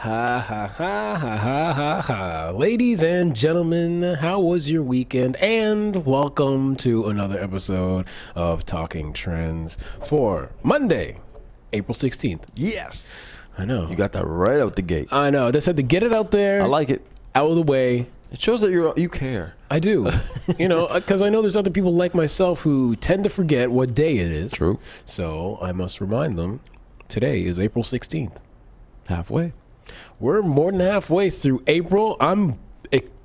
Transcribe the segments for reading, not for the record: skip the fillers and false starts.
ha ha ha ha ha ha ha. Ladies and gentlemen, how was your weekend? And welcome to another episode of Talking Trends for Monday, April 16th. Yes. I know. You got that right out the gate. I know. Just had to get it out there. I like it. Out of the way. It shows that you care. I do. Because I know there's other people like myself who tend to forget what day it is. True. So I must remind them, today is April 16th. Halfway. We're more than halfway through April. I'm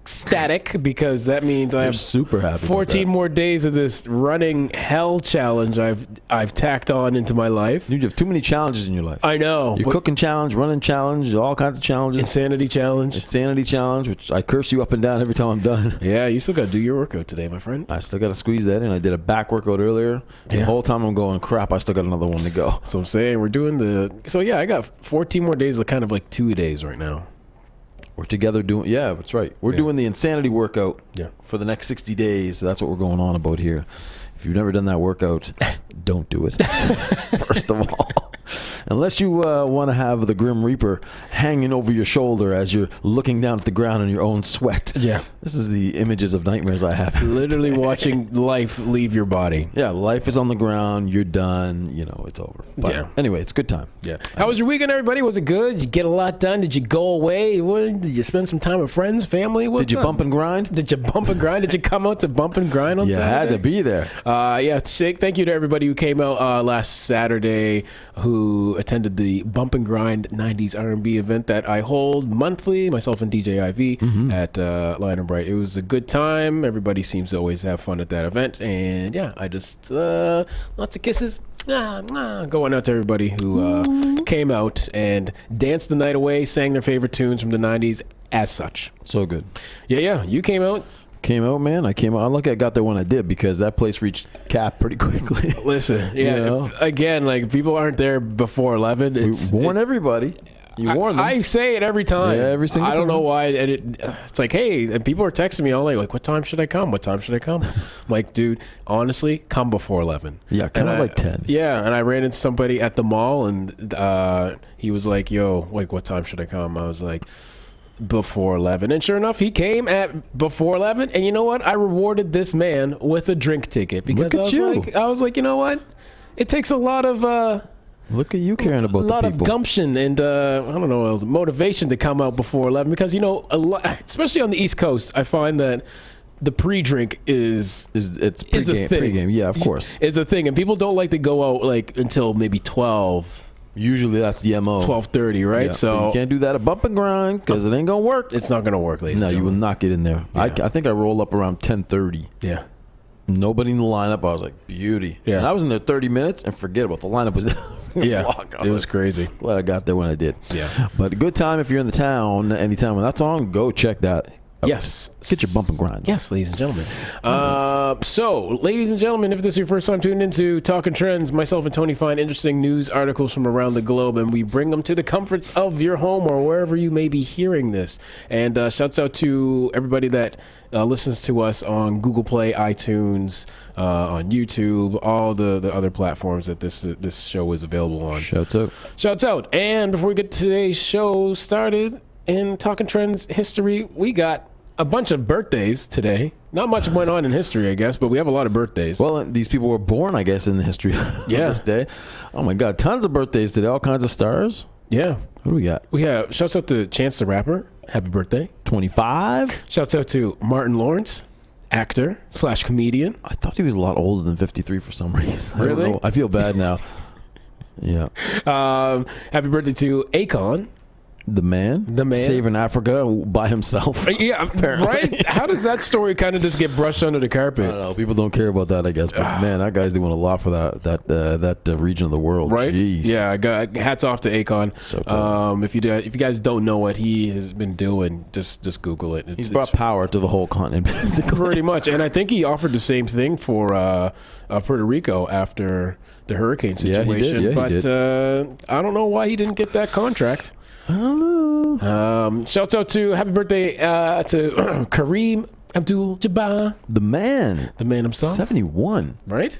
ecstatic because that means I have super happy 14 more days of this running hell challenge I've tacked on into my life. You have too many challenges in your life. I know. Your cooking challenge, running challenge, all kinds of challenges. Insanity challenge, which I curse you up and down every time I'm done. Yeah, you still got to do your workout today, my friend. I still got to squeeze that in. I did a back workout earlier. Yeah. The whole time I'm going, crap, I still got another one to go. So I'm saying we're doing so yeah, I got 14 more days of kind of like 2 days right now. We're together doing, yeah, that's right. We're doing the insanity workout for the next 60 days. So that's what we're going on about here. If you've never done that workout, don't do it. First of all. Unless you want to have the Grim Reaper hanging over your shoulder as you're looking down at the ground in your own sweat. Yeah. This is the images of nightmares I have. Literally watching life leave your body. Yeah, life is on the ground. You're done. It's over. But anyway, it's a good time. Yeah. How was your weekend, everybody? Was it good? Did you get a lot done? Did you go away? Did you spend some time with friends, family? Did you bump and grind? Did you bump and grind? Did you come out to bump and grind on Saturday? Yeah, I had to be there. Thank you to everybody who came out last Saturday, who attended the Bump and Grind 90s R&B event that I hold monthly, myself and DJ IV at Lion and Bright. It was a good time. Everybody seems to always have fun at that event. And yeah, I just, lots of kisses. Going out to everybody who came out and danced the night away, sang their favorite tunes from the 90s as such. So good. Yeah. You came out. Man. I came out. I'm lucky I got there when I did because that place reached cap pretty quickly. Listen, again, like people aren't there before 11. We warn everybody. You warn them. I say it every time. Yeah, every single time. I don't know why. And it's like, hey, and people are texting me all day, like, what time should I come? What time should I come? I'm like, dude, honestly, come before 11. Yeah, come at like 10. Yeah, and I ran into somebody at the mall, and he was like, yo, like, what time should I come? I was like, before 11. And sure enough, he came at before 11. And you know what? I rewarded this man with a drink ticket because I was like, you know what? It takes a lot of look at you caring about the people. A lot of gumption and I don't know, motivation to come out before 11 because especially on the East Coast, I find that the pre-drink is a thing. Pre-game. Yeah, of course. Is a thing, and people don't like to go out like until maybe 12. Usually that's the MO. 12:30, right? Yeah, so you can't do that at bump and grind because it ain't gonna work. It's not gonna work, ladies. No, you will not get in there. Yeah. I think I rolled up around 10:30. Yeah. Nobody in the lineup. I was like, beauty. Yeah. And I was in there 30 minutes and forget about the lineup was it was crazy. Glad I got there when I did. Yeah. But a good time if you're in the town anytime when that's on, go check that. Yes. Get your bump and grind. Yes, ladies and gentlemen. So, ladies and gentlemen, if this is your first time tuning into Talking Trends, myself and Tony find interesting news articles from around the globe, and we bring them to the comforts of your home or wherever you may be hearing this. And shouts out to everybody that listens to us on Google Play, iTunes, on YouTube, all the other platforms that this show is available on. Shouts out. And before we get today's show started in Talking Trends history, we got a bunch of birthdays today. Not much went on in history, I guess, but we have a lot of birthdays. Well, these people were born, I guess, in the history of this day. Oh, my God. Tons of birthdays today. All kinds of stars. Yeah. Who do we got? We have shouts out to Chance the Rapper. Happy birthday. 25. Shouts out to Martin Lawrence, actor / comedian. I thought he was a lot older than 53 for some reason. Really? I feel bad now. Yeah. Happy birthday to Akon. The man saving Africa by himself. Yeah, apparently. Right? How does that story kind of just get brushed under the carpet? I don't know. People don't care about that, I guess. But man, that guy's doing a lot for that region of the world. Right? Jeez. Yeah. Hats off to Akon. So if you guys don't know what he has been doing, just Google it. He's brought power to the whole continent, basically. Pretty much. And I think he offered the same thing for Puerto Rico after the hurricane situation. Yeah, he did. I don't know why he didn't get that contract. I don't know. Shouts out to happy birthday to Kareem Abdul-Jabbar. The man himself. 71. Right?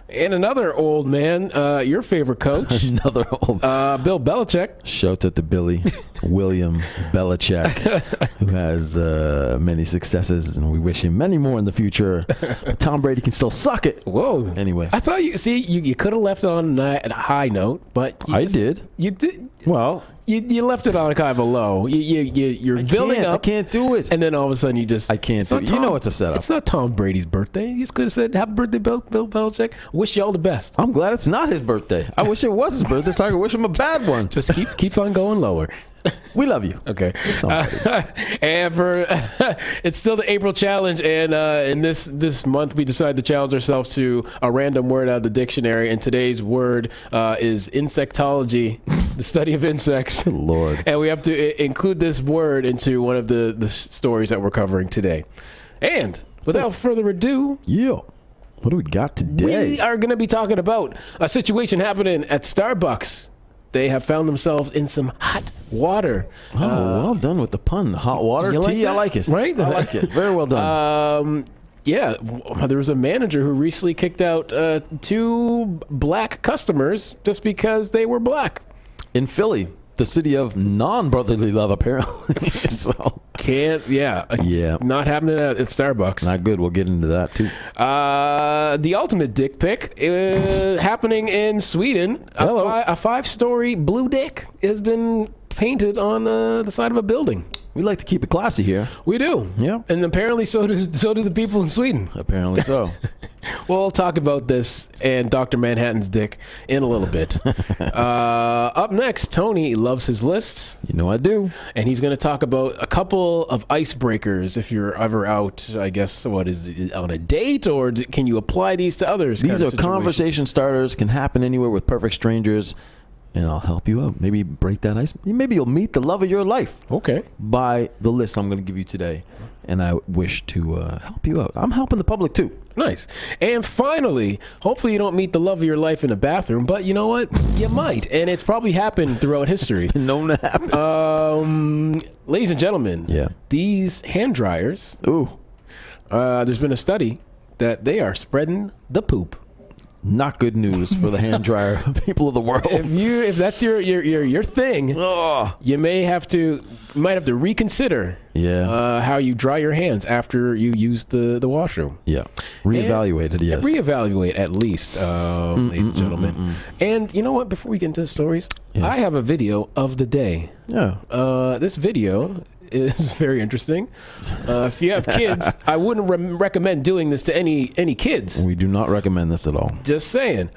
And another old man, your favorite coach, Another old. Bill Belichick. Shouts out to Billy William Belichick, who has many successes, and we wish him many more in the future. But Tom Brady can still suck it. Whoa. Anyway. I thought you could have left it on a high note, but I did. You did. Well, you left it on kind of a low. You're building up. I can't do it. And then all of a sudden you just... I can't do it. You know it's a setup. It's not Tom Brady's birthday. You just could have said, happy birthday, Bill Belichick. Wish you all the best. I'm glad it's not his birthday. I wish it was his birthday so I could wish him a bad one. Just keeps on going lower. We love you. Okay. And for it's still the April challenge, and in this month we decided to challenge ourselves to a random word out of the dictionary. And today's word is insectology, the study of insects. Lord. And we have to include this word into one of the stories that we're covering today. And without further ado, Yeah. What do we got today? we are going to be talking about a situation happening at Starbucks. They have found themselves in some hot water. Oh, well done with the pun. Hot water You like tea. I that? like it. Right? I like it. Very well done. Yeah, there was a manager who recently kicked out 2 black customers just because they were black. In Philly, the city of non-brotherly love, apparently. So Yeah. Not happening at Starbucks. not good. We'll get into that too. The ultimate dick pic happening in Sweden. Hello. A 5-story blue dick has been painted on the side of a building. We like to keep it classy here. We do. Yeah. And apparently so do the people in Sweden. Apparently so. We'll talk about this and Dr. Manhattan's dick in a little bit. Up next, Tony loves his lists. You know I do. And he's going to talk about a couple of icebreakers if you're ever out, I guess, what is it, on a date? Or can you apply these to others? These are conversation starters. Can happen anywhere with perfect strangers. And I'll help you out. Maybe break that ice. Maybe you'll meet the love of your life. Okay. By the list I'm going to give you today. And I wish to help you out. I'm helping the public too. Nice. And finally, hopefully you don't meet the love of your life in a bathroom, but you know what? You might. And it's probably happened throughout history. It's been known to happen. Ladies and gentlemen, Yeah. these hand dryers, Ooh. there's been a study that they are spreading the poop. Not good news for the hand dryer people of the world. If that's your thing, Oh. you might have to reconsider how you dry your hands after you use the washroom. Yeah. Reevaluate it, yes. Reevaluate at least, ladies and gentlemen. And you know what? Before we get into the stories, Yes. I have a video of the day. Yeah. This video is very interesting. If you have kids, I wouldn't recommend doing this to any kids. We do not recommend this at all. Just saying.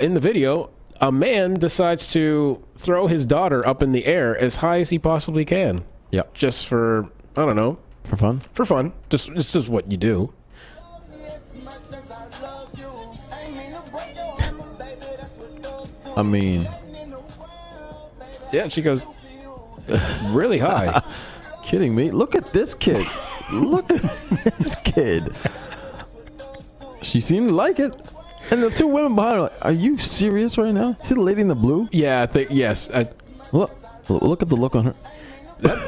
In the video, a man decides to throw his daughter up in the air as high as he possibly can. Yeah. Just for, I don't know. For fun? For fun. It's just what you do. I mean, Yeah, she goes really high. kidding me? Look at this kid. Look at this kid. She seemed to like it. And the 2 women behind her are like, are you serious right now? See the lady in the blue? Yeah, I think, yes. Look at the look on her.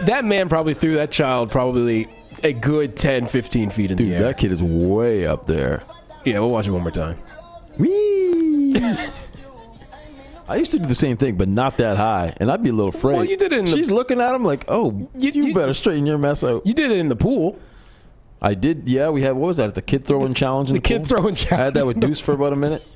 That man probably threw that child probably a good 10, 15 feet in Dude, the air. that kid is way up there. Yeah, we'll watch it one more time. Whee! I used to do the same thing, but not that high. And I'd be a little afraid. Well, you did it in the- She's looking at him like, oh, you better straighten your mess out. You did it in the pool. I did, yeah. We had, what was that? The kid throwing challenge in the kid pool? throwing challenge. I had that with Deuce for about a minute.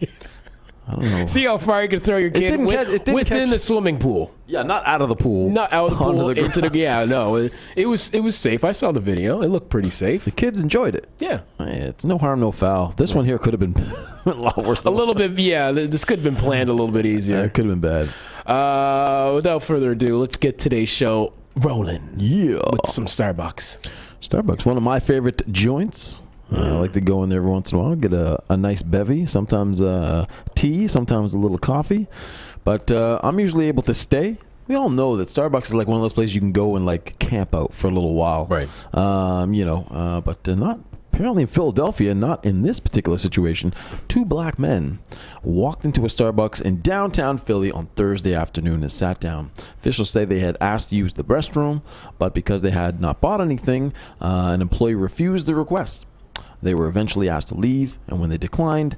I don't know. See how far you can throw your kid within the swimming pool. Yeah, not out of the pool. Not out of the pool, Onto into the... Yeah, no. It was safe. I saw the video. It looked pretty safe. The kids enjoyed it. Yeah. It's no harm, no foul. This one here could have been a lot worse. A little bit, yeah. This could have been planned a little bit easier. It could have been bad. Without further ado, let's get today's show rolling. Yeah. With some Starbucks. Starbucks, one of my favorite joints. I like to go in there every once in a while, get a nice bevy, sometimes tea, sometimes a little coffee. But I'm usually able to stay. We all know that Starbucks is like one of those places you can go and like camp out for a little while. Right. But not apparently in Philadelphia, not in this particular situation. 2 black men walked into a Starbucks in downtown Philly on Thursday afternoon and sat down. Officials say they had asked to use the restroom, but because they had not bought anything, an employee refused the request. They were eventually asked to leave, and when they declined,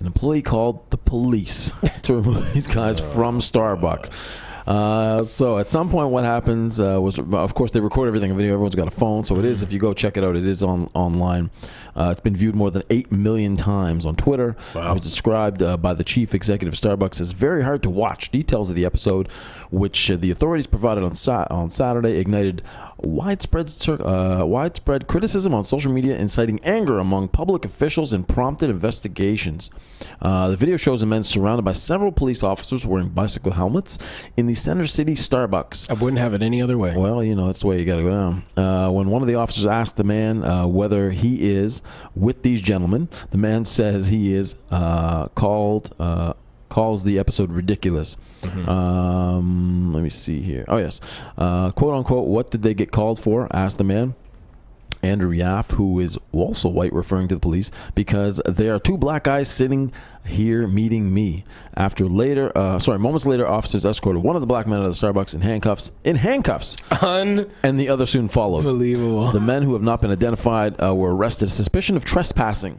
an employee called the police to remove these guys from Starbucks. So at some point what happens was, of course, they record everything in video. Everyone's got a phone, so it is, if you go check it out, it is online. It's been viewed more than 8 million times on Twitter. Wow. It was described by the chief executive of Starbucks as very hard to watch. Details of the episode, which the authorities provided on Saturday, ignited widespread criticism on social media, inciting anger among public officials and prompted investigations. The video shows a man surrounded by several police officers wearing bicycle helmets in the Center City Starbucks. I wouldn't have it any other way. Well, that's the way you got to go down. When one of the officers asked the man whether he is with these gentlemen, the man says he is calls the episode ridiculous. Mm-hmm. Let me see here. Oh, yes. Quote unquote, what did they get called for? Asked the man. Andrew Yaff, who is also white, referring to the police, because there are two black guys sitting here meeting me. Moments later, officers escorted one of the black men out of the Starbucks in handcuffs. And the other soon followed. Unbelievable. The men who have not been identified were arrested on suspicion of trespassing.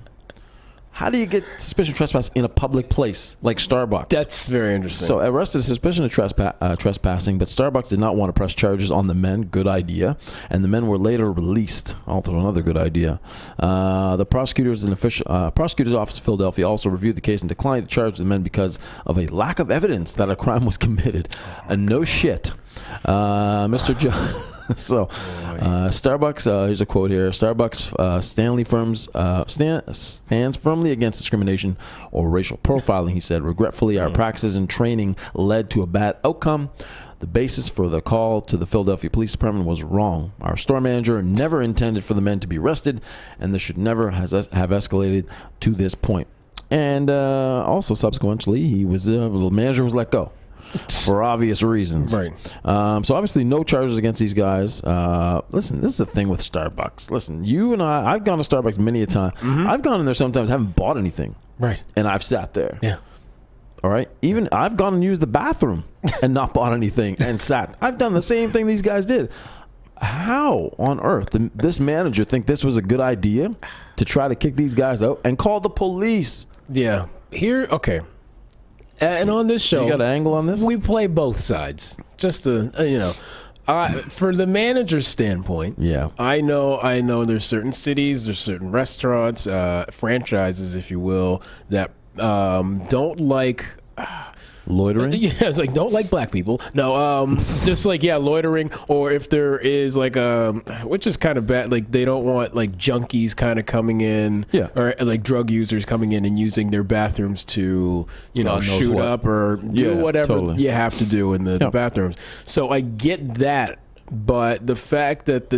How do you get suspicion of trespass in a public place like Starbucks? That's very interesting. So arrested on suspicion of trespassing, but Starbucks did not want to press charges on the men. Good idea. And the men were later released. Also another good idea. The prosecutor's office in Philadelphia also reviewed the case and declined to charge the men because of a lack of evidence that a crime was committed. No shit. Mr. John... So, Starbucks, here's a quote here. Starbucks stands firmly against discrimination or racial profiling, he said. Regretfully, our practices and training led to a bad outcome. The basis for the call to the Philadelphia Police Department was wrong. Our store manager never intended for the men to be arrested, and this should never have escalated to this point. And also, subsequently, the manager was let go. For obvious reasons. Right. So obviously no charges against these guys. Listen, this is the thing with Starbucks. Listen, you and I've gone to Starbucks many a time. Mm-hmm. I've gone in there sometimes, haven't bought anything. Right. And I've sat there. Yeah. All right. Even I've gone and used the bathroom and not bought anything and sat. I've done the same thing these guys did. How on earth did this manager think this was a good idea to try to kick these guys out and call the police? Yeah. Okay. And on this show, you got an angle on this? We play both sides. Just to, for the manager's standpoint, yeah, I know there's certain cities, there's certain restaurants, franchises, if you will, that don't like... loitering? Yeah, it's like, don't like black people. No, just like, loitering. Or if there is like which is kind of bad, like they don't want like junkies kind of coming in, or like drug users coming in and using their bathrooms to, shoot up or do whatever you have to do in the bathrooms. So I get that. But the fact that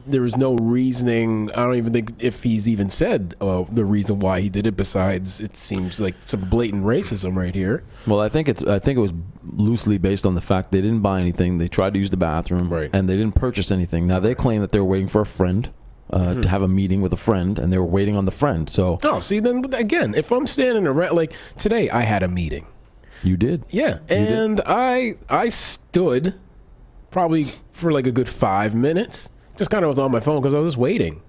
there was no reasoning, I don't even think if he's even said the reason why he did it. Besides, it seems like some blatant racism right here. Well, I think it was loosely based on the fact they didn't buy anything. They tried to use the bathroom, and they didn't purchase anything. Now they claim that they were waiting for a friend. To have a meeting with a friend, and they were waiting on the friend. So, see, then again, if I'm standing around, like today, I had a meeting. You did, yeah, and I stood probably for like a good 5 minutes. Just kind of was on my phone because I was waiting.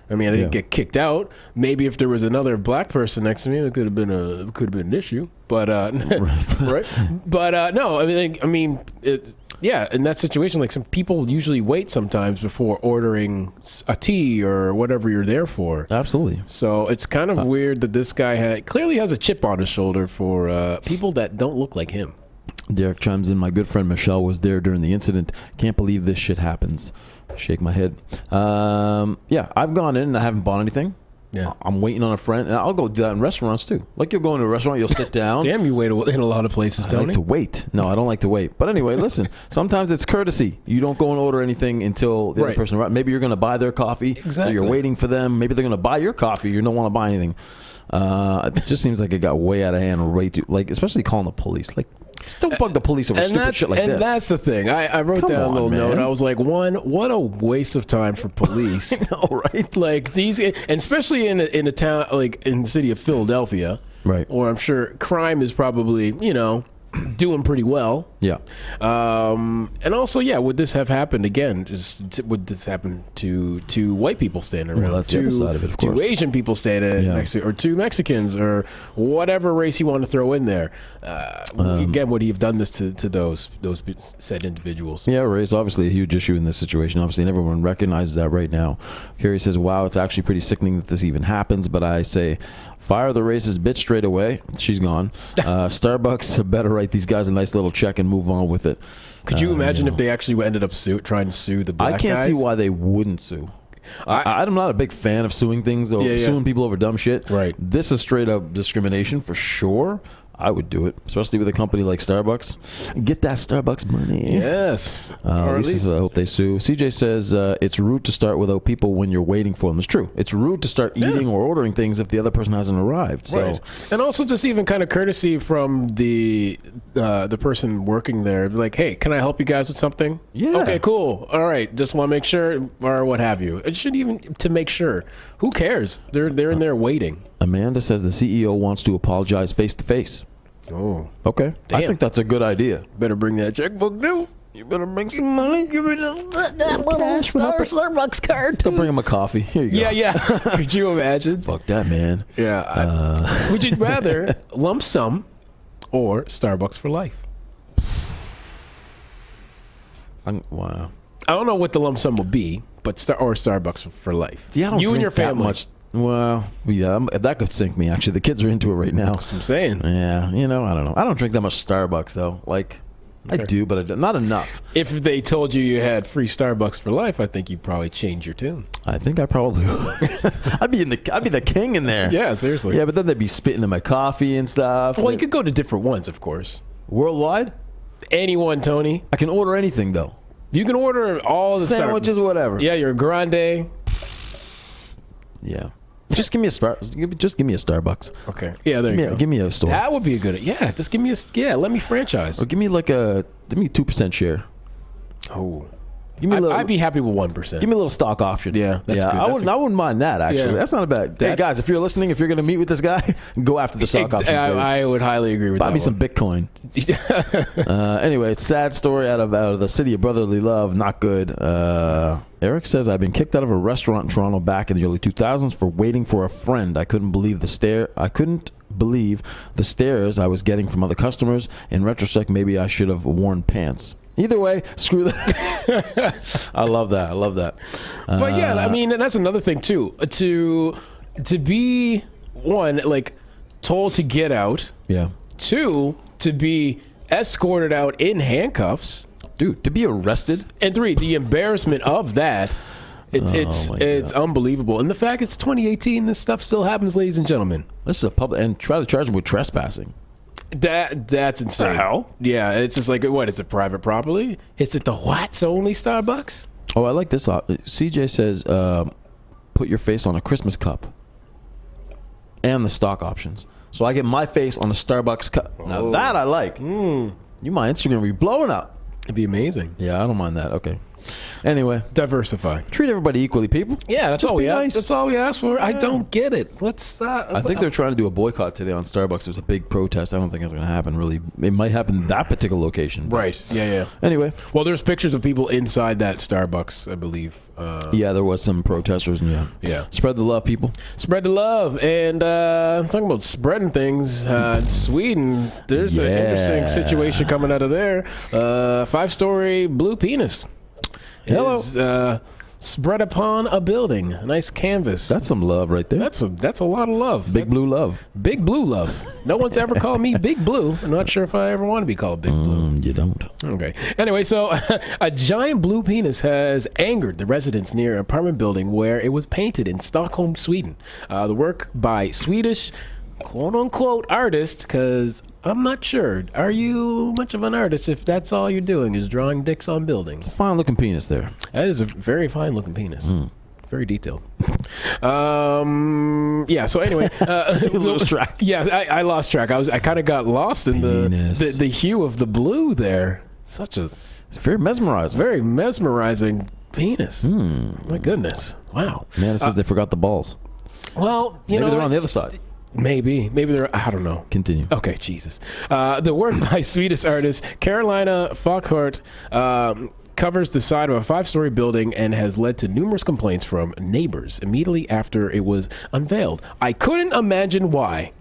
I mean, I didn't get kicked out. Maybe if there was another black person next to me, it could have been an issue. But right. But no, I mean, in that situation, like some people usually wait sometimes before ordering a tea or whatever you're there for. Absolutely. So it's kind of weird that this guy clearly has a chip on his shoulder for people that don't look like him. Derek chimes in, my good friend Michelle was there during the incident. Can't believe this shit happens. Shake my head. I've gone in and I haven't bought anything. Yeah, I'm waiting on a friend. And I'll go do that in restaurants too. Like you'll go into a restaurant, you'll sit down. Damn, you wait in a lot of places, Tony. I like to wait. No, I don't like to wait. But anyway, listen, sometimes it's courtesy. You don't go and order anything until the other person arrives. Maybe you're going to buy their coffee. Exactly. So you're waiting for them. Maybe they're going to buy your coffee. You don't want to buy anything. It just seems like it got way out of hand, especially calling the police. Like, don't bug the police over stupid shit like this. And that's the thing. I wrote down a little note. I was like, what a waste of time for police. I know, right? Like these, and especially in a town like in the city of Philadelphia, right? Or I'm sure crime is probably doing pretty well. Yeah. And also, yeah, would this have happened again? Would this happen to white people standing around? Well, that's the other side of it, of course. To Asian people standing next to, or to Mexicans, or whatever race you want to throw in there. Again, would he have done this to those said individuals? Yeah, race obviously a huge issue in this situation. Obviously, and everyone recognizes that right now. Carrie says, "Wow, it's actually pretty sickening that this even happens." But I say, fire the racist bitch straight away. She's gone. Starbucks better write these guys a nice little check and move on with it. Could you imagine if they actually ended up trying to sue the black guys? I can't see why they wouldn't sue. I'm not a big fan of suing things or suing people over dumb shit. Right. This is straight up discrimination for sure. I would do it, especially with a company like Starbucks. Get that Starbucks money. Yes. At least I hope they sue. CJ says it's rude to start without people when you're waiting for them. It's true. It's rude to start eating or ordering things if the other person hasn't arrived. So, right. And also just even kind of courtesy from the person working there. Like, hey, can I help you guys with something? Yeah. Okay, cool. All right. Just want to make sure, or what have you. It shouldn't even to make sure. Who cares? They're in there waiting. Amanda says the CEO wants to apologize face to face. Oh, okay. Damn. I think that's a good idea. Better bring that checkbook too. You better bring some money. Give me that little Starbucks card too. They'll bring him a coffee. Here you go. Yeah. Could you imagine? Fuck that, man. Yeah. Would you rather lump sum or Starbucks for life? Wow. I don't know what the lump sum will be, but Starbucks for life. Yeah, I don't you and drink your family. that much. Well, yeah, that could sink me. Actually, the kids are into it right now. That's what I'm saying. Yeah, I don't know. I don't drink that much Starbucks though. Like, okay. I do, but not enough. If they told you you had free Starbucks for life, I think you'd probably change your tune. I think I probably would. I'd be the king in there. Yeah, seriously. Yeah, but then they'd be spitting in my coffee and stuff. Well, you could go to different ones, of course. Worldwide? Anyone, Tony. I can order anything though. You can order all the sandwiches, whatever. Yeah, your grande. Yeah. Just give me a Starbucks. Okay. Yeah, there you go. Give me a store. That would be a good. Yeah, just give me let me franchise. Or give me a 2% share. Oh. Give me I'd be happy with 1%. Give me a little stock option. Yeah, that's good. I wouldn't mind that actually. Yeah. That's not a bad. Hey guys, if you're listening, if you're going to meet with this guy, go after the stock options. I would highly agree with that. Buy me some Bitcoin. Anyway, it's a sad story out of the city of brotherly love. Not good. Eric says, I've been kicked out of a restaurant in Toronto back in the early 2000s for waiting for a friend. I couldn't believe the stares I was getting from other customers. In retrospect, maybe I should have worn pants. Either way, screw that. I love that. But yeah, I mean, that's another thing too. To be one, like told to get out. Yeah. 2, to be escorted out in handcuffs. Dude, to be arrested. And 3, the embarrassment of that. It's unbelievable. And the fact it's 2018, this stuff still happens, ladies and gentlemen. This is a public, and try to charge them with trespassing. That's insane. The hell? Yeah, it's just like, what? Is it private property? Is it the what's only Starbucks? Oh, I like this. CJ says, put your face on a Christmas cup and the stock options. So I get my face on a Starbucks cup. Now that I like. You my Instagram will be blowing up. It'd be amazing. Yeah, I don't mind that. Okay. Anyway, diversify. Treat everybody equally, people. Yeah, that's all we ask. Nice. That's all we ask for. Yeah. I don't get it. What's that? I think they're trying to do a boycott today on Starbucks. There's a big protest. I don't think it's going to happen. Really, it might happen in that particular location. Right. Yeah. Anyway, well, there's pictures of people inside that Starbucks, I believe. Yeah, there was some protesters. Yeah. Spread the love, people. Spread the love. And talking about spreading things, in Sweden, there's an interesting situation coming out of there. 5-story blue penis. Is spread upon a building. A nice canvas. That's some love right there. That's a lot of love. Big blue love. Big blue love. No one's ever called me Big Blue. I'm not sure if I ever want to be called Big Blue. You don't. Okay. Anyway, so a giant blue penis has angered the residents near an apartment building where it was painted in Stockholm, Sweden. The work by Swedish quote-unquote artist, because I'm not sure. Are you much of an artist if that's all you're doing is drawing dicks on buildings? It's a fine-looking penis there. That is a very fine-looking penis. Very detailed. Yeah, so anyway. You lost track. Yeah, I lost track. I kind of got lost in the hue of the blue there. It's very mesmerizing. Very mesmerizing penis. My goodness. Wow. Man, it says they forgot the balls. Well, maybe they're on the other side. Maybe they're, I don't know. Continue. Okay, Jesus. The work by Swedish artist Carolina Falkhart covers the side of a 5-story building and has led to numerous complaints from neighbors immediately after it was unveiled. I couldn't imagine why.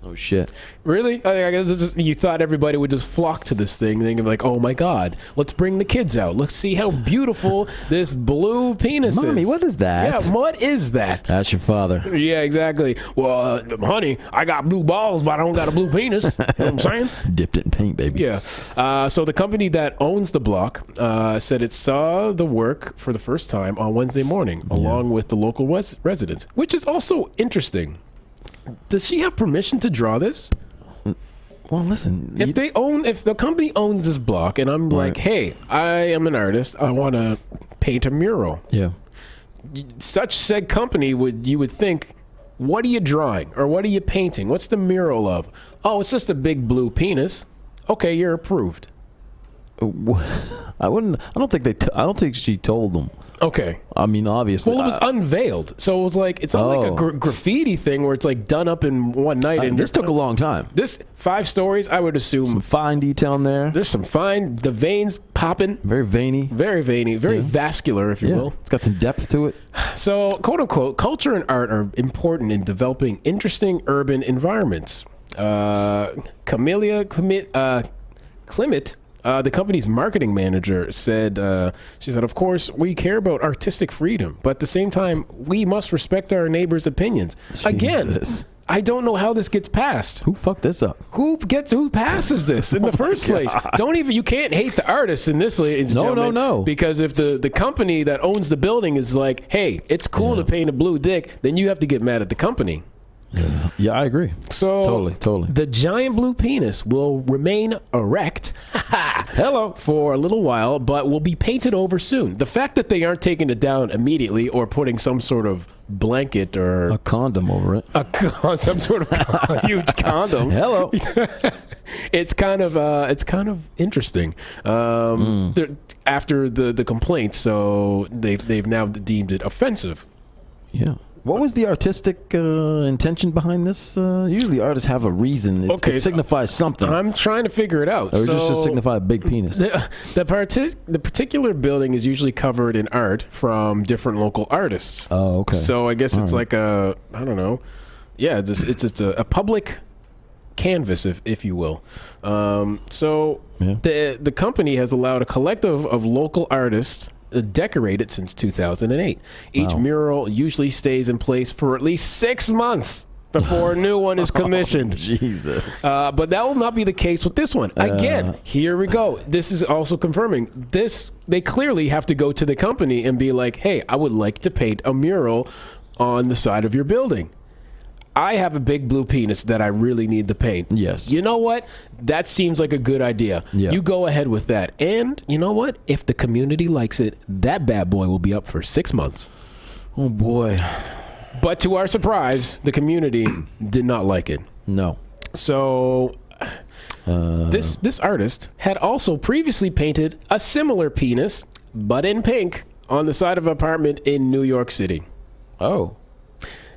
Oh shit! Really? I guess you thought everybody would just flock to this thing, thinking like, "Oh my God, let's bring the kids out. Let's see how beautiful this blue penis is." Mommy, what is that? Yeah, what is that? That's your father. Yeah, exactly. Well, honey, I got blue balls, but I don't got a blue penis. You know what I'm saying? Dipped it in paint, baby. Yeah. So the company that owns the block said it saw the work for the first time on Wednesday morning, along with the local residents, which is also interesting. Does she have permission to draw this? Well, listen. If the company owns this block, and I'm like, hey, I am an artist, I want to paint a mural. Yeah. Such said company you would think, what are you drawing or what are you painting? What's the mural of? Oh, it's just a big blue penis. Okay, you're approved. I don't think she told them. Okay. I mean, obviously. Well, it was unveiled, so it was like it's not like a graffiti thing where it's like done up in one night. And this took a long time. This 5 stories, I would assume. Some fine detail in there. There's some fine. The veins popping. Very veiny. Very veiny. Very vascular, if you will. It's got some depth to it. So, quote unquote, culture and art are important in developing interesting urban environments. Camelia Clement. The company's marketing manager said, she said, of course, we care about artistic freedom, but at the same time, we must respect our neighbors' opinions. Jesus. Again, I don't know how this gets passed. Who fucked this up? Who passes this in the first place? You can't hate the artist in this, ladies and gentlemen. No. Because if the company that owns the building is like, hey, it's cool to paint a blue dick, then you have to get mad at the company. Yeah, I agree. So totally. The giant blue penis will remain erect for a little while, but will be painted over soon. The fact that they aren't taking it down immediately or putting some sort of blanket or a condom over it, some sort of huge condom. Hello. It's kind of interesting. After the complaints, so they've now deemed it offensive. Yeah. What was the artistic intention behind this? Usually artists have a reason. It signifies something. I'm trying to figure it out. Or just to signify a big penis. The particular building is usually covered in art from different local artists. Oh, okay. So I guess it's like I don't know. Yeah, it's a public canvas, if you will. The company has allowed a collective of local artists decorated since 2008. Each mural usually stays in place for at least 6 months before a new one is commissioned. Jesus. But that will not be the case with this one. Again, here we go. This is also confirming this. They clearly have to go to the company and be like, hey, I would like to paint a mural on the side of your building. I have a big blue penis that I really need to paint. Yes. You know what? That seems like a good idea. Yeah. You go ahead with that. And you know what? If the community likes it, that bad boy will be up for 6 months. Oh, boy. But to our surprise, the community did not like it. No. So this artist had also previously painted a similar penis, but in pink, on the side of an apartment in New York City. Oh.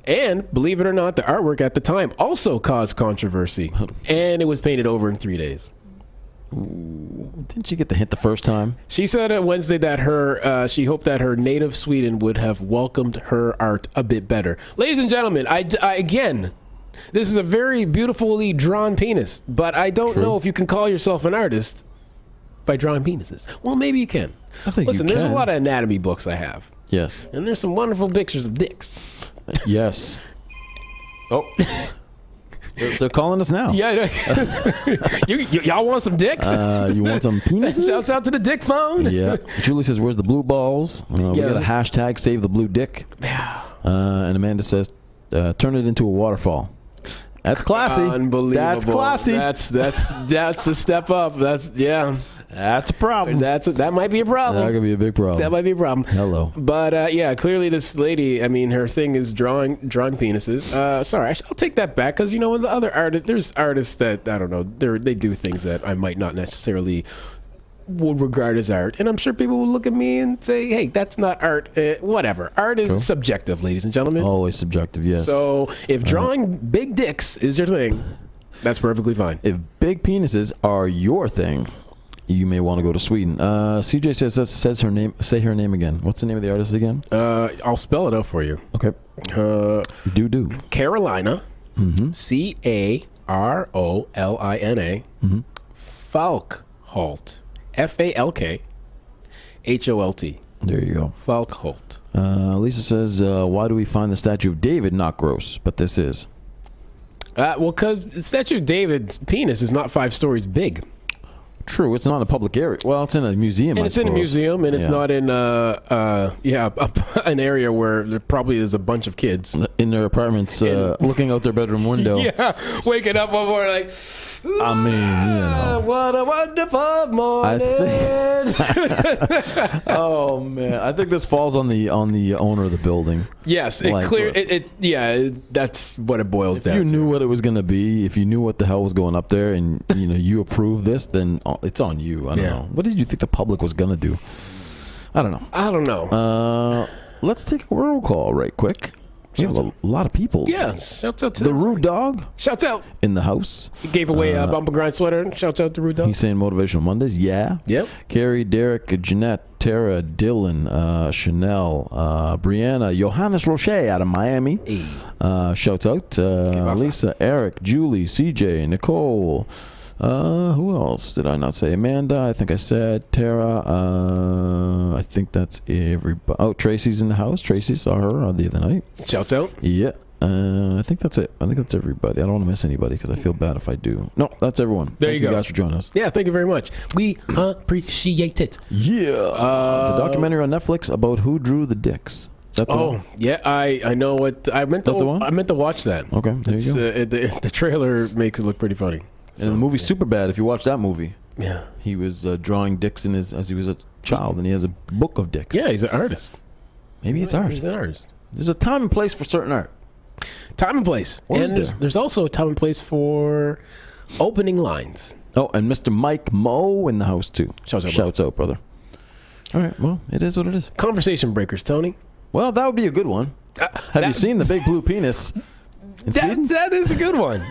And believe it or not, the artwork at the time also caused controversy, and it was painted over in 3 days. Ooh, didn't she get the hint the first time? She said on Wednesday that she hoped that her native Sweden would have welcomed her art a bit better. Ladies and gentlemen, I again, this is a very beautifully drawn penis, but I don't know if you can call yourself an artist by drawing penises. Well, maybe you can. I think Listen, you there's can. a lot of anatomy books I have. Yes. And there's some wonderful pictures of dicks. Yes. Oh. They're calling us now. Yeah. Y'all want some dicks? You want some penises? Shouts out to the dick phone. Yeah. Julie says, where's the blue balls? We got a hashtag, save the blue dick. And Amanda says, turn it into a waterfall. That's classy. Unbelievable. That's classy. That's a step up. That's a problem. That might be a problem. That could be a big problem. That might be a problem. Hello. But yeah, clearly this lady, I mean, her thing is drawing penises. Sorry, I'll take that back because, you know, the other artists, there's artists that, I don't know, they do things that I might not necessarily would regard as art, and I'm sure people will look at me and say, "Hey, that's not art." Whatever. Art is subjective, ladies and gentlemen. Always subjective, yes. So if drawing big dicks is your thing, that's perfectly fine. If big penises are your thing, you may want to go to Sweden. CJ says her name. Say her name again. What's the name of the artist again? I'll spell it out for you. Okay. Do. Carolina. Mm-hmm. Carolina. Mm-hmm. Falkholt. Falkholt. There you go. Falkholt. Lisa says, why do we find the statue of David not gross? But this is. Well, because the statue of David's penis is not 5 stories big. True, it's not in a public area. Well, it's in a museum. And it's in a museum, and it's not in an area where there probably is a bunch of kids in their apartments, looking out their bedroom window. Yeah, waking up one morning like, I mean, you know, what a wonderful morning. Oh man, I think this falls on the owner of the building. Yes, that's what it boils down to. If you knew what it was going to be, if you knew what the hell was going up there, and you approve this, then it's on you. I don't know. What did you think the public was going to do? I don't know. Let's take a roll call right quick. We have a lot of people. Yeah, shouts out to the Rude Dog. Shouts out in the house. He gave away a bump and grind sweater. Shouts out to Rude Dog. He's saying Motivational Mondays. Yeah. Yep. Carrie, Derek, Jeanette, Tara, Dylan, Chanel, Brianna, Johannes Roche out of Miami. Hey. Shouts out. Lisa, Eric, Julie, CJ, Nicole. Who else did I not say? Amanda, I think I said. Tara, I think that's everybody. Oh, Tracy's in the house. Tracy, saw her the other night. Shouts out. Yeah. I think that's it. I think that's everybody. I don't want to miss anybody because I feel bad if I do. No, that's everyone. There you go. Thank you guys for joining us. Yeah, thank you very much. We appreciate it. Yeah. The documentary on Netflix about who drew the dicks. Is that the one? Yeah, I know what I meant to. I meant to watch that. Okay, there you go. The trailer makes it look pretty funny. And the movie Superbad, if you watch that movie, yeah, he was drawing dicks as he was a child, and he has a book of dicks. Yeah, he's an artist. Maybe it's art. He's an artist. There's a time and place for certain art. Time and place. What and there's also a time and place for opening lines. Oh, and Mr. Mike Moe in the house too. Shouts out, brother. All right, well, it is what it is. Conversation breakers, Tony. Well, that would be a good one. Have you seen the big blue penis? That is a good one.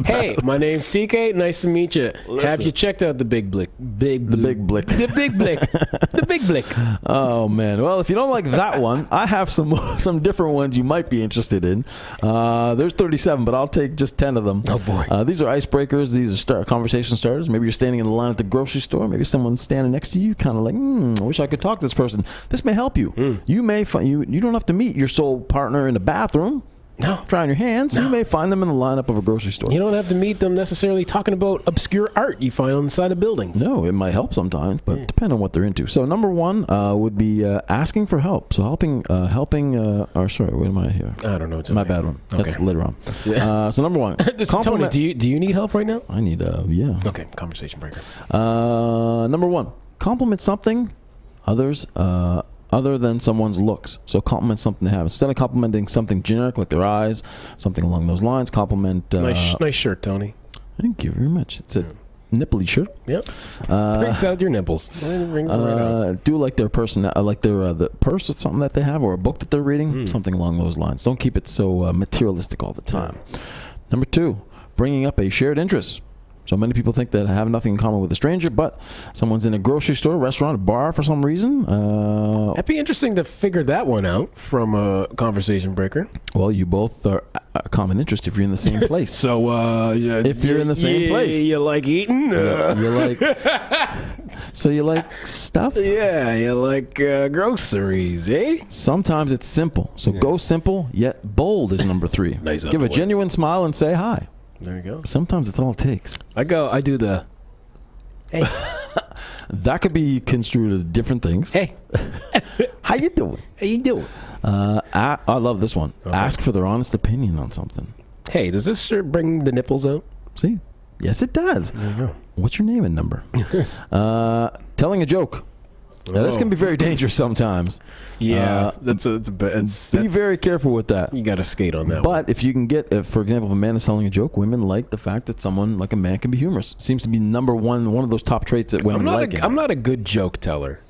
Hey, my name's TK. Nice to meet you. Listen. Have you checked out the Big Blick? The Big Blick. The Big Blick. The Big Blick. Oh man. Well, if you don't like that one, I have some different ones you might be interested in. There's 37, but I'll take just 10 of them. Oh boy. These are icebreakers. These are conversation starters. Maybe you're standing in the line at the grocery store. Maybe someone's standing next to you, kind of like, I wish I could talk to this person. This may help you. You may find you don't have to meet your soul partner in the bathroom. No. Try on your hands. No. You may find them in the lineup of a grocery store. You don't have to meet them necessarily talking about obscure art you find on the side of buildings. No, it might help sometimes, but depend on what they're into. So number one would be asking for help. So helping, or sorry, what am I here? I don't know. My bad one. Okay. That's later on. So number one. Tony, do you need help right now? I need, yeah. Okay, conversation breaker. Number one, compliment something other than someone's looks. So compliment something they have. Instead of complimenting something generic like their eyes, something along those lines, compliment... nice shirt, Tony. Thank you very much. It's a nipply shirt. Yep. Brings out your nipples. Do like their person, like their the purse or something that they have, or a book that they're reading, something along those lines. Don't keep it so materialistic all the time. Number two, bringing up a shared interest. So many people think that I have nothing in common with a stranger, but someone's in a grocery store, restaurant, a bar for some reason. It'd be interesting to figure that one out from a conversation breaker. Well, you both are a common interest if you're in the same place. So, if you're in the same place, you like eating. You like. So you like stuff. Yeah, you like groceries, eh? Sometimes it's simple. So go simple yet bold is number three. Nice. Give a genuine smile and say hi. There you go. Sometimes it's all it takes. I do the, hey. That could be construed as different things. Hey. How you doing? How you doing? I love this one. Okay. Ask for their honest opinion on something. Hey, does this shirt bring the nipples out? See? Yes, it does. There you go. What's your name and number? Telling a joke. Now, this can be very dangerous sometimes. Yeah, be very careful with that. You got to skate on that. But if you can get, for example, if a man is telling a joke, women like the fact that someone like a man can be humorous. It seems to be number one of those top traits that women like. I'm not a good joke teller.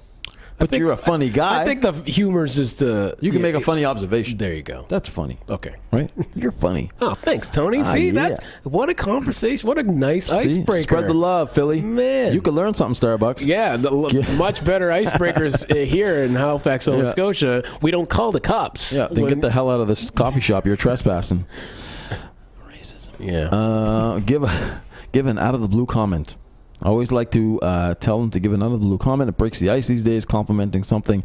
But you're a funny guy. I think the humor is just the... You can make a funny observation. There you go. That's funny. Okay. Right? You're funny. Oh, thanks, Tony. See, what a conversation. What a nice icebreaker. Spread the love, Philly. Man. You could learn something, Starbucks. Yeah, much better icebreakers here in Halifax, Nova Scotia. We don't call the cops. Yeah, then get the hell out of this coffee shop. You're trespassing. Racism. Yeah. Give an out-of-the-blue comment. I always like to tell them to give an out-of-the-blue comment. It breaks the ice these days, complimenting something.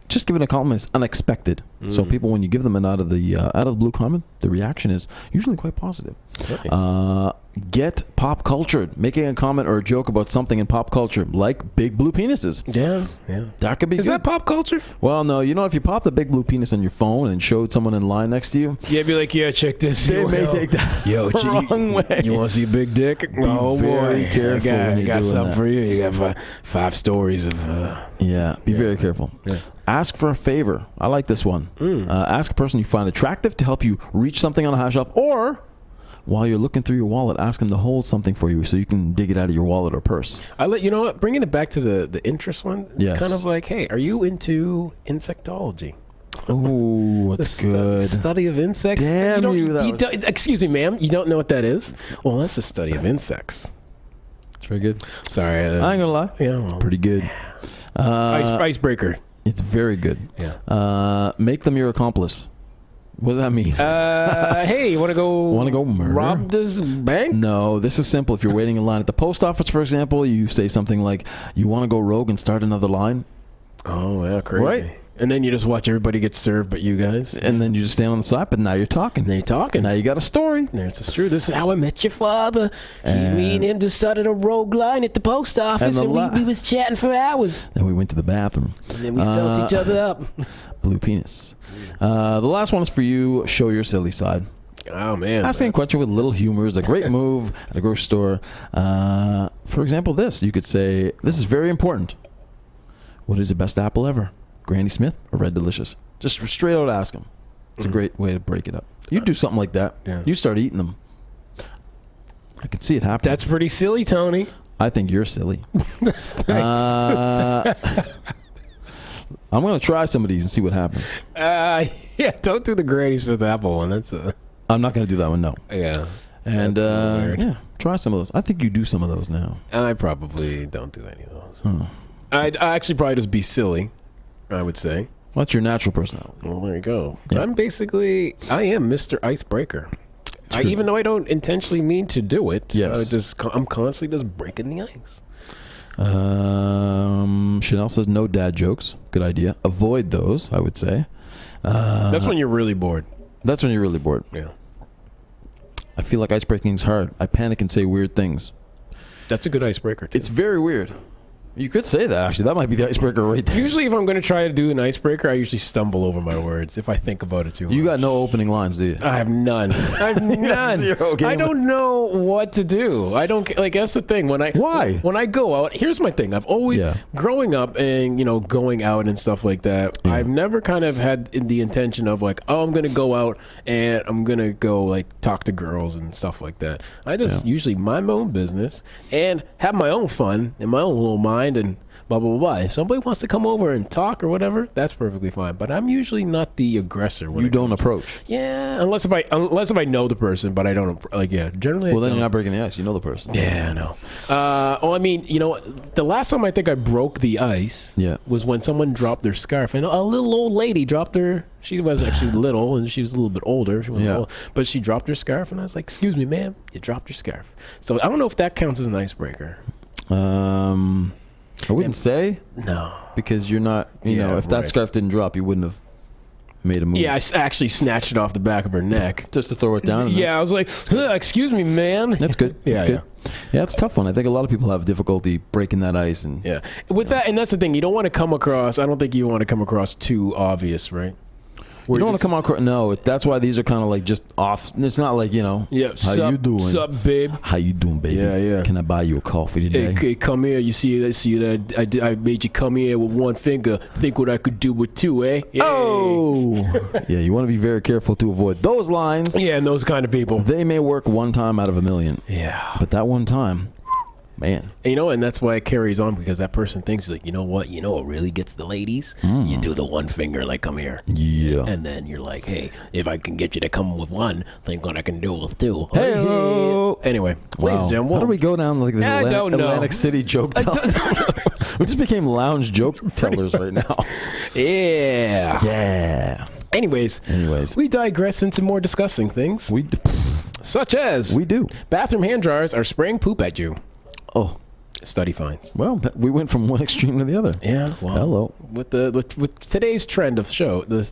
Just giving a compliment is unexpected. So people, when you give them an out-of-the-blue comment, the reaction is usually quite positive. Nice. Get pop cultured. Making a comment or a joke about something in pop culture, like big blue penises. Yeah. That could be Is that pop culture? Well, no. If you pop the big blue penis on your phone and showed someone in line next to you, yeah, be like, yeah, check this. They may take that the wrong way. You want to see a big dick? Oh, boy. Careful. I got something for you. You got five stories of... Be very careful. Yeah. Ask for a favor. I like this one. Ask a person you find attractive to help you reach something on a high shelf, or while you're looking through your wallet, ask them to hold something for you so you can dig it out of your wallet or purse. You know what? Bringing it back to the interest one, it's kind of like, hey, are you into insectology? Oh, that's good. Study of insects. Damn excuse me, ma'am. You don't know what that is? Well, that's the study of insects. It's very good. Sorry. I ain't gonna lie. Yeah, well, pretty good. Icebreaker. It's very good. Yeah. Make them your accomplice. What does that mean? Hey, you want to go murder? Rob this bank? No, this is simple. If you're waiting in line at the post office, for example, you say something like, you want to go rogue and start another line? Oh, yeah, crazy. Right? And then you just watch everybody get served but you guys. And then you just stand on the side, but now you're talking. Now you got a story. This is true. This is how I met your father. Me and him just started a rogue line at the post office, and we was chatting for hours. Then we went to the bathroom. And then we felt each other up. Blue penis. The last one is for you. Show your silly side. Oh, man. Asking a question with little humor is a great move at a grocery store. For example, you could say, this is very important. What is the best apple ever? Granny Smith or Red Delicious? Just straight out ask them. It's a great way to break it up. You do something like that. Yeah. You start eating them. I can see it happen. That's pretty silly, Tony. I think you're silly. I'm going to try some of these and see what happens. Yeah, don't do the Granny Smith apple one. I'm not going to do that one, no. Yeah. And yeah, try some of those. I think you do some of those now. I probably don't do any of those. I'd actually probably just be silly, I would say. Well, that's your natural personality. Well, there you go. Yeah. I am Mr. Icebreaker. Even though I don't intentionally mean to do it, yes. I'm constantly just breaking the ice. Chanel says no dad jokes. Good idea. Avoid those, I would say. That's when you're really bored. That's when you're really bored. Yeah. I feel like icebreaking is hard. I panic and say weird things. That's a good icebreaker, too. It's very weird. You could say that, actually. That might be the icebreaker right there. Usually, if I'm going to try to do an icebreaker, I usually stumble over my words if I think about it too much. You got no opening lines, do you? I have none. I have none. Zero game. I don't know what to do. I don't, that's the thing. Why? When I go out, here's my thing. I've always, growing up and, going out and stuff like that, I've never kind of had the intention of like, oh, I'm going to go out and I'm going to go like talk to girls and stuff like that. I just usually mind my own business and have my own fun in my own little mind and blah, blah, blah, blah. If somebody wants to come over and talk or whatever, that's perfectly fine. But I'm usually not the aggressor. You don't approach. Yeah, unless if I know the person, but I don't, generally. Well, then you're not breaking the ice. You know the person. Yeah, I know. I mean, the last time I think I broke the ice was when someone dropped their scarf. And a little old lady dropped her, she was actually little, and she was a little bit older. She wasn't old, but she dropped her scarf, and I was like, excuse me, ma'am, you dropped your scarf. So I don't know if that counts as an icebreaker. I wouldn't say. No. Because you're not, if that scarf didn't drop, you wouldn't have made a move. Yeah, I actually snatched it off the back of her neck. Just to throw it down? I was like, excuse me, ma'am. That's good. That's good. Yeah, it's a tough one. I think a lot of people have difficulty breaking that ice. With that, and that's the thing. You don't want to come across, I don't think you want to come across too obvious, right? You don't want to come on. No, that's why these are kind of like just off. It's not like, how you doing? Sup, babe? How you doing, baby? Yeah. Can I buy you a coffee today? Hey, come here. You see that? I made you come here with one finger. Think what I could do with two, eh? Yay. Oh, yeah. You want to be very careful to avoid those lines. Yeah, and those kind of people. They may work one time out of a million. Yeah, but that one time. Man. And that's why it carries on, because that person thinks, like, you know what really gets the ladies? You do the one finger, like, come here. Yeah. And then you're like, hey, if I can get you to come with one, think what I can do with two. Hey-o. Anyway, ladies and gentlemen. How do we go down like this Atlantic City joke teller? We just became lounge joke tellers right now. Yeah. Anyways, we digress into more disgusting things. Such as bathroom hand dryers are spraying poop at you. Oh, study finds. Well, we went from one extreme to the other. Yeah. Well, hello. With today's trend of show, I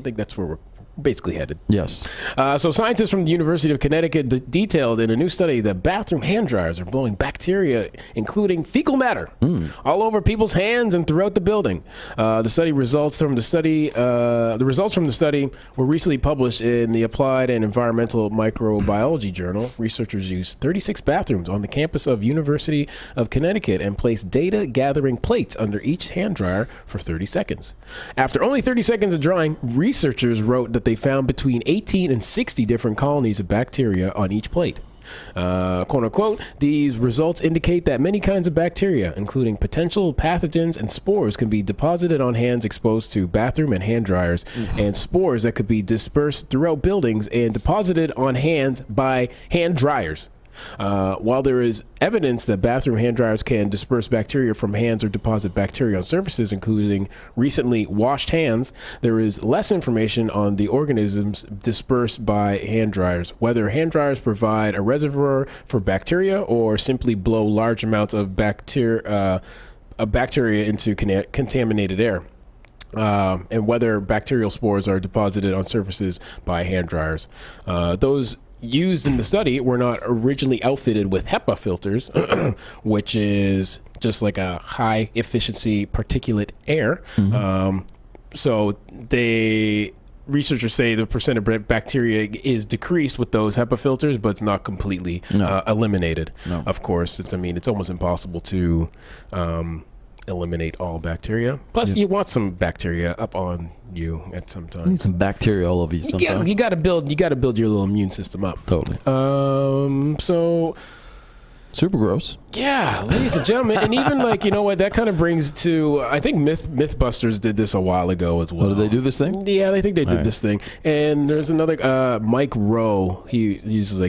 think that's where we're basically headed. Yes. So scientists from the University of Connecticut detailed in a new study that bathroom hand dryers are blowing bacteria, including fecal matter, all over people's hands and throughout the building. The results from the study were recently published in the Applied and Environmental Microbiology Journal. Researchers used 36 bathrooms on the campus of University of Connecticut and placed data gathering plates under each hand dryer for 30 seconds. After only 30 seconds of drying, researchers wrote that they found between 18 and 60 different colonies of bacteria on each plate. Quote unquote, these results indicate that many kinds of bacteria, including potential pathogens and spores, can be deposited on hands exposed to bathroom and hand dryers, and spores that could be dispersed throughout buildings and deposited on hands by hand dryers. While there is evidence that bathroom hand dryers can disperse bacteria from hands or deposit bacteria on surfaces, including recently washed hands, there is less information on the organisms dispersed by hand dryers, whether hand dryers provide a reservoir for bacteria or simply blow large amounts of bacteria into contaminated air. And whether bacterial spores are deposited on surfaces by hand dryers. Those used in the study were not originally outfitted with HEPA filters, which is just like a high efficiency particulate air. So researchers say the percent of bacteria is decreased with those HEPA filters, but it's not completely eliminated. No. Of course, it's almost impossible to eliminate all bacteria. Plus, you want some bacteria up on you at some time. You need some bacteria all over you sometimes. You gotta build your little immune system up. Totally. So super gross. Yeah, ladies and gentlemen, and even that kind of brings to, I think Mythbusters did this a while ago as well. Oh, did they do this thing? Yeah, I think they did this thing. And there's another Mike Rowe. He's a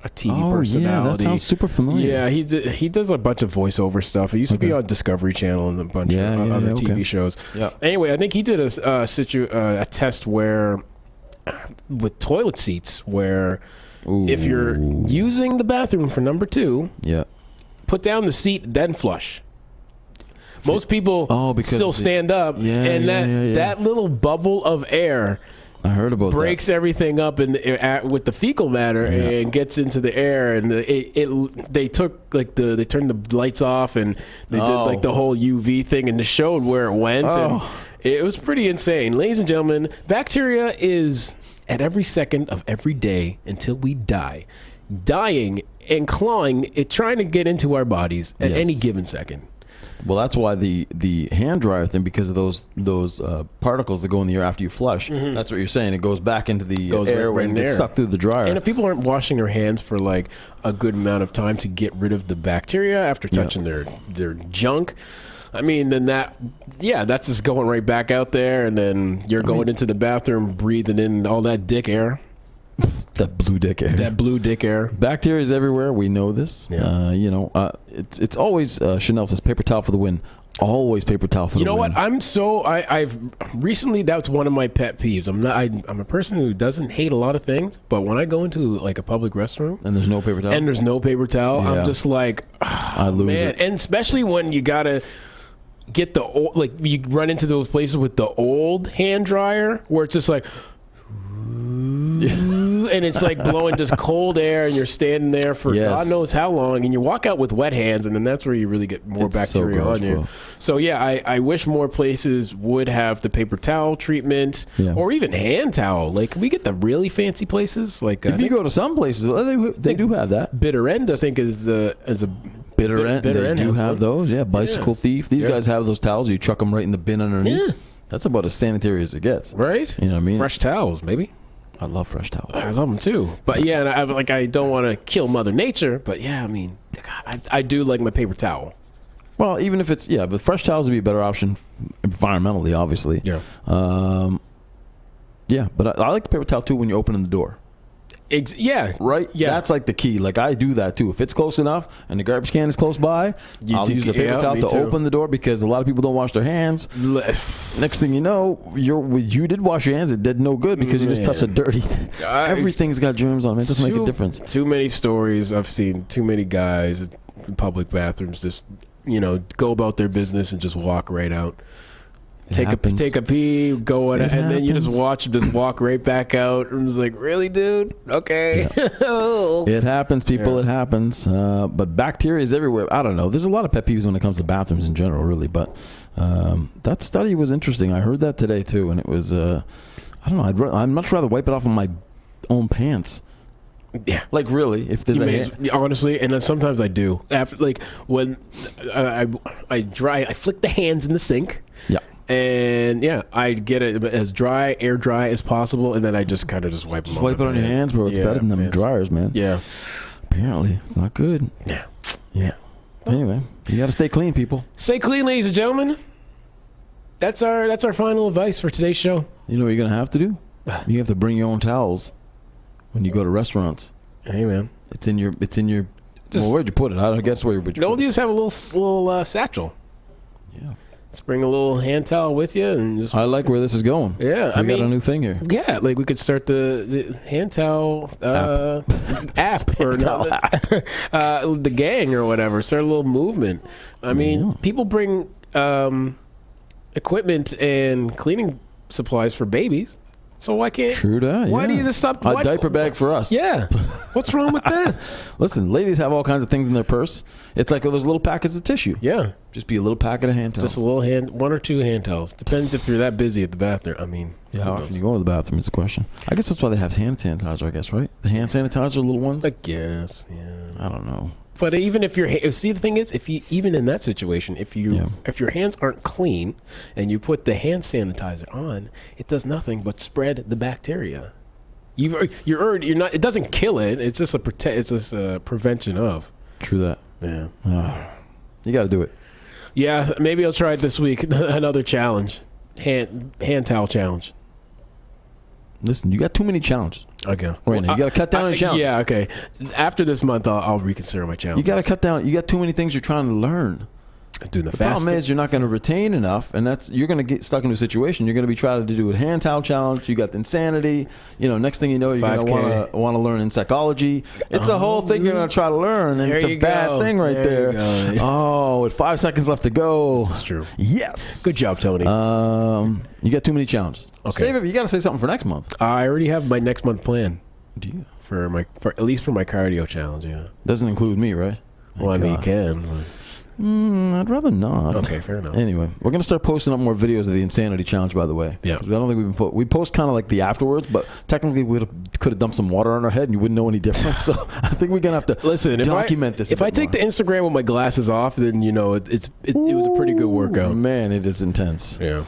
TV personality. Yeah, that sounds super familiar. Yeah, he does a bunch of voiceover stuff. He used to be on Discovery Channel and a bunch of other TV shows. Yeah. Anyway, I think he did a test where with toilet seats where if you're using the bathroom for number 2, put down the seat, then flush. Most people still stand up, and that little bubble of air, I heard about breaks everything up with the fecal matter and gets into the air, and they took they turned the lights off and they did the whole UV thing and showed where it went, and it was pretty insane. Ladies and gentlemen, bacteria is at every second of every day until we die, dying and clawing it, trying to get into our bodies at any given second. Well, that's why the hand dryer thing, because of those particles that go in the air after you flush. That's what you're saying. It goes back into the air and gets sucked through the dryer. And if people aren't washing their hands for a good amount of time to get rid of the bacteria after touching their junk, then that's just going right back out there, and then you're going into the bathroom breathing in all that dick air. That blue dick air. That blue dick air. Bacteria is everywhere. We know this. Yeah. It's always Chanel says paper towel for the win. Always paper towel for the win. You know what? I've recently, that's one of my pet peeves. I'm a person who doesn't hate a lot of things, but when I go into a public restroom and there's no paper towel, I'm just like, I lose it. And especially when you gotta get the old, you run into those places with the old hand dryer where it's just like. and it's like blowing just cold air, and you're standing there for God knows how long, and you walk out with wet hands, and then that's where you really get more bacteria on you. Bro. So yeah, I wish more places would have the paper towel treatment, or even hand towel. Like we get the really fancy places. Like if you go to some places, they do have that. Bitter End, I think, is a Bitter End. They do have those. Yeah, Bicycle Thief. These guys have those towels. You chuck them right in the bin underneath. Yeah. That's about as sanitary as it gets. Right? You know what I mean? Fresh towels, maybe. I love fresh towels. I love them too. But yeah, and I don't want to kill Mother Nature, but yeah, I mean, I do like my paper towel. Well, even if it's, but fresh towels would be a better option environmentally, obviously. Yeah. But I like the paper towel too when you're opening the door. Right? Yeah. That's like the key. Like I do that too. If it's close enough and the garbage can is close by, I'll use the paper towel to open the door because a lot of people don't wash their hands. Next thing you know, you did wash your hands. It did no good because you just touched a dirty thing. Everything's got germs on it. It doesn't make a difference. Too many stories. I've seen too many guys in public bathrooms just, go about their business and just walk right out. Take a pee, go in, and then you just watch them just walk right back out. And it's like, really, dude? Okay. Yeah. It happens, people. It happens. But bacteria is everywhere. I don't know. There's a lot of pet peeves when it comes to bathrooms in general, really. But that study was interesting. I heard that today too, and it was. I don't know. I'd much rather wipe it off of my own pants. Yeah, like really, if there's honestly, and then sometimes I do. After when I flick the hands in the sink. Yeah. And I get it as air dry as possible, and then I just kind of just wipe them. Just wipe it on your hands, bro. It's better than them dryers, man. Yeah. Apparently, it's not good. Yeah. Anyway, you got to stay clean, people. Stay clean, ladies and gentlemen. That's our final advice for today's show. You know what you're gonna have to do? You have to bring your own towels when you go to restaurants. Hey, man. It's in your. Well, where'd you put it? I don't guess where you put it. Don't you just have a little satchel? Yeah. Just bring a little hand towel with you and just. I like where this is going. Yeah, we got a new thing here. Yeah, like we could start the hand towel app or the gang or whatever. Start a little movement. I mean, people bring equipment and cleaning supplies for babies. So why can't? True that. Why do you just stop? A diaper bag for us. Yeah. What's wrong with that? Listen, ladies have all kinds of things in their purse. It's like those little packets of tissue. Yeah. Just be a little packet of hand towels. Just a little one or two hand towels. Depends if you're that busy at the bathroom. I mean, how often you go to the bathroom is the question. I guess that's why they have hand sanitizer. I guess, right? The hand sanitizer, little ones. I guess. Yeah. I don't know. But even if the thing is, even in that situation, if your hands aren't clean and you put the hand sanitizer on, it does nothing but spread the bacteria. You're not. It doesn't kill it. It's just a prevention of. True that. Yeah. You got to do it. Yeah, maybe I'll try it this week. Another challenge, hand towel challenge. Listen, you got too many challenges. Okay. Right now, you got to cut down on challenge. Yeah, okay. After this month, I'll reconsider my challenge. You got to cut down. You got too many things you're trying to learn. Doing the problem is you're not going to retain enough, and you're going to get stuck into a situation. You're going to be trying to do a hand towel challenge. You got the insanity. Next thing you know, you're going to want to learn in psychology. It's a whole thing you're going to try to learn, and it's a bad thing right there. Oh, with 5 seconds left to go. This is true. Yes. Good job, Tony. You got too many challenges. Okay. Save it. You got to say something for next month. I already have my next month plan. Do you? For at least for my cardio challenge, yeah. Doesn't include me, right? Well, I mean, you can. I'd rather not. Okay, fair enough. Anyway, we're gonna start posting up more videos of the insanity challenge. By the way, yeah. I don't think we post kind of like the afterwards, but technically we could have dumped some water on our head and you wouldn't know any difference. So I think we're gonna have to document this. If I take the Instagram with my glasses off, then it was a pretty good workout. Man, it is intense. Yeah.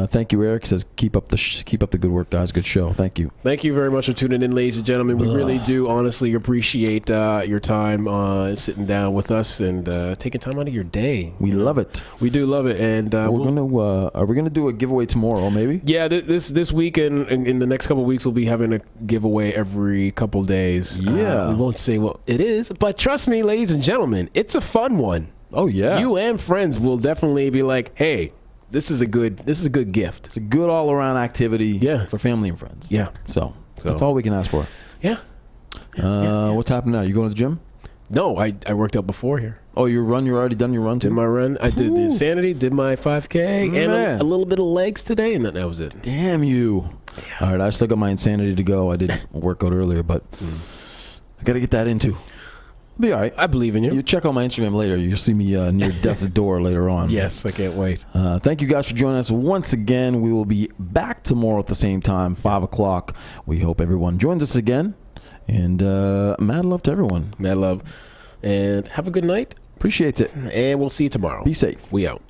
Thank you, Eric. Says keep up the good work, guys. Good show. Thank you. Thank you very much for tuning in, ladies and gentlemen. We really do honestly appreciate your time sitting down with us and taking time out of your day. We love it. We do love it, and are we gonna do a giveaway tomorrow? Maybe. Yeah, this week and in the next couple of weeks we'll be having a giveaway every couple days. Yeah, we won't say what it is, but trust me, ladies and gentlemen, it's a fun one. Oh yeah, you and friends will definitely be like, hey. This is a good gift. It's a good all around activity for family and friends. Yeah. So that's all we can ask for. Yeah. What's happening now? You going to the gym? No, I worked out before here. Oh, you're already done your run too? Did my run. I did the insanity, did my 5K, and a little bit of legs today, and then that was it. Damn you. All right, I still got my insanity to go. I did work out earlier, but I got to get that into. Be all right. I believe in you. You check out my Instagram later. You'll see me near death's door later on. Yes, I can't wait. Thank you guys for joining us once again. We will be back tomorrow at the same time, 5 o'clock. We hope everyone joins us again. And mad love to everyone. Mad love. And have a good night. Appreciate it. And we'll see you tomorrow. Be safe. We out.